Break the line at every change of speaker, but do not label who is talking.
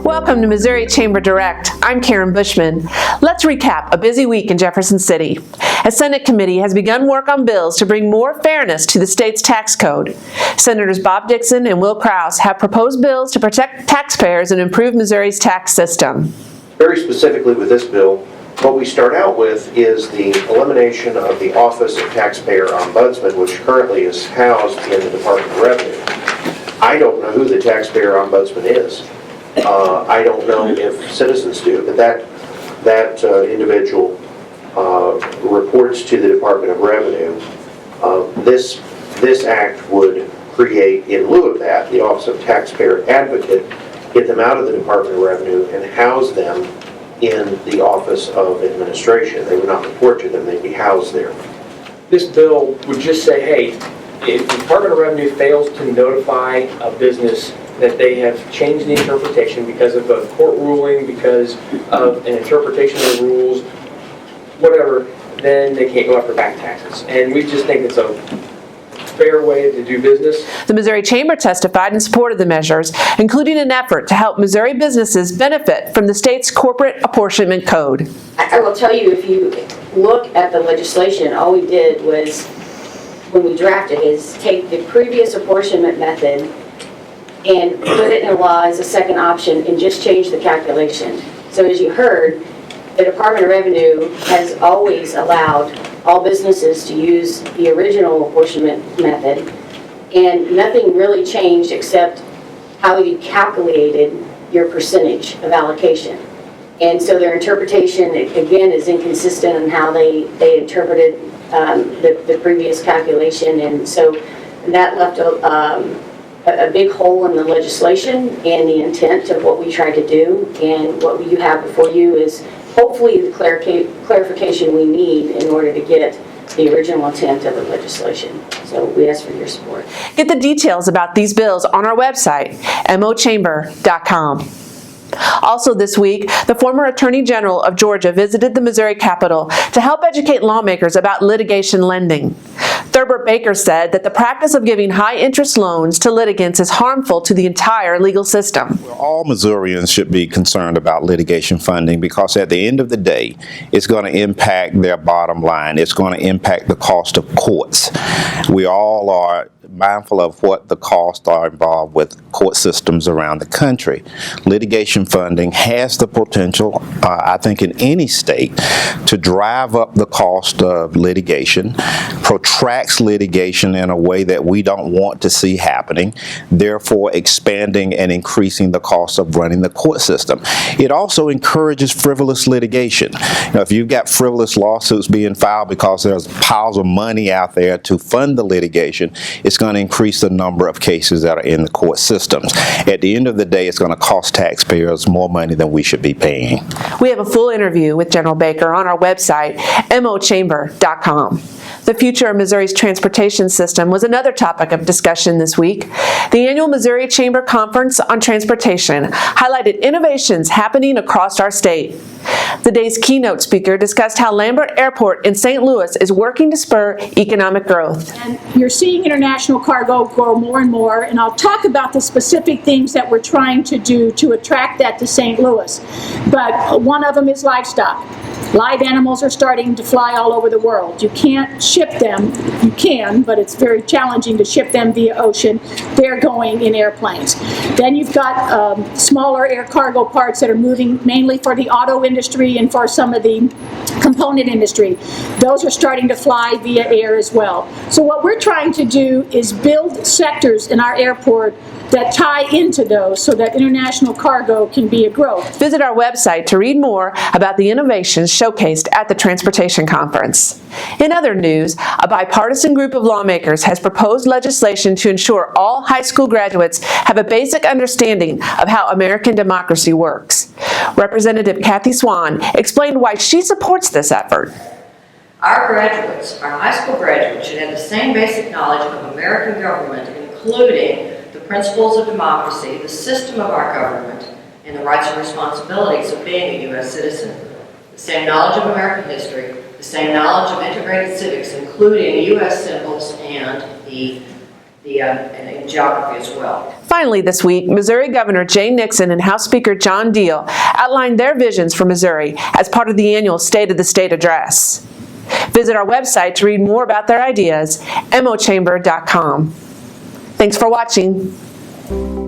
Welcome to Missouri Chamber Direct. I'm Karen Bushman. Let's recap a busy week in Jefferson City. A Senate committee has begun work on bills to bring more fairness to the state's tax code. Senators Bob Dixon and Will Kraus have proposed bills to protect taxpayers and improve Missouri's tax system. Very specifically with this bill, what we start out with is the elimination of the Office of Taxpayer Ombudsman, which currently is housed in the Department of Revenue. I don't know who the Taxpayer Ombudsman is. I don't know if citizens do, but that individual reports to the Department of Revenue. This act would create, in lieu of that, the Office of Taxpayer Advocate, get them out of the Department of Revenue and house them in the Office of Administration. They would not report to them, they'd be housed there.
This bill would just say, hey, if the Department of Revenue fails to notify a business that they have changed the interpretation because of a court ruling, because of an interpretation of the rules, whatever, then they can't go after back taxes. And we just think it's a fair way to do business.
The Missouri Chamber testified in support of the measures, including an effort to help Missouri businesses benefit from the state's corporate apportionment code.
I will tell you, if you look at the legislation, all we did was, when we drafted, is take the previous apportionment method and put it in law as a second option and just change the calculation. So as you heard, the Department of Revenue has always allowed all businesses to use the original apportionment method, and nothing really changed except how you calculated your percentage of allocation. And so their interpretation, again, is inconsistent in how they interpreted the previous calculation, and so that left a big hole in the legislation and the intent of what we tried to do. And what you have before you is hopefully the clarification we need in order to get the original intent of the legislation. So we ask for your support.
Get the details about these bills on our website, mochamber.com. Also this week, the former Attorney General of Georgia visited the Missouri Capitol to help educate lawmakers about litigation lending. Thurbert Baker said that the practice of giving high-interest loans to litigants is harmful to the entire legal system.
All Missourians should be concerned about litigation funding because at the end of the day, it's going to impact their bottom line. It's going to impact the cost of courts. We all are mindful of what the costs are involved with court systems around the country. Litigation funding has the potential, I think in any state, to drive up the cost of litigation, protracts litigation in a way that we don't want to see happening, therefore expanding and increasing the cost of running the court system. It also encourages frivolous litigation. Now, if you've got frivolous lawsuits being filed because there's piles of money out there to fund the litigation, it's going to increase the number of cases that are in the court systems. At the end of the day, it's going to cost taxpayers more money than we should be paying.
We have a full interview with General Baker on our website, mochamber.com. The future of Missouri's transportation system was another topic of discussion this week. The annual Missouri Chamber Conference on Transportation highlighted innovations happening across our state. The day's keynote speaker discussed how Lambert Airport in St. Louis is working to spur economic growth.
And you're seeing international cargo grow more and more, and I'll talk about the specific things that we're trying to do to attract that to St. Louis. But one of them is livestock. Live animals are starting to fly all over the world. You can't ship them. You can, but it's very challenging to ship them via ocean. They're going in airplanes. Then you've got smaller air cargo parts that are moving mainly for the auto industry and for some of the component industry. Those are starting to fly via air as well. So what we're trying to do is build sectors in our airport that tie into those so that international cargo can be a growth.
Visit our website to read more about the innovations showcased at the Transportation Conference. In other news, a bipartisan group of lawmakers has proposed legislation to ensure all high school graduates have a basic understanding of how American democracy works. Representative Kathy Swan explained why she supports this effort.
Our graduates, our high school graduates, should have the same basic knowledge of American government, including the principles of democracy, the system of our government, and the rights and responsibilities of being a U.S. citizen. The same knowledge of American history, the same knowledge of integrated civics, including U.S. symbols and the and geography as well.
Finally this week, Missouri Governor Jay Nixon and House Speaker John Deal outlined their visions for Missouri as part of the annual State of the State address. Visit our website to read more about their ideas, mochamber.com. Thanks for watching.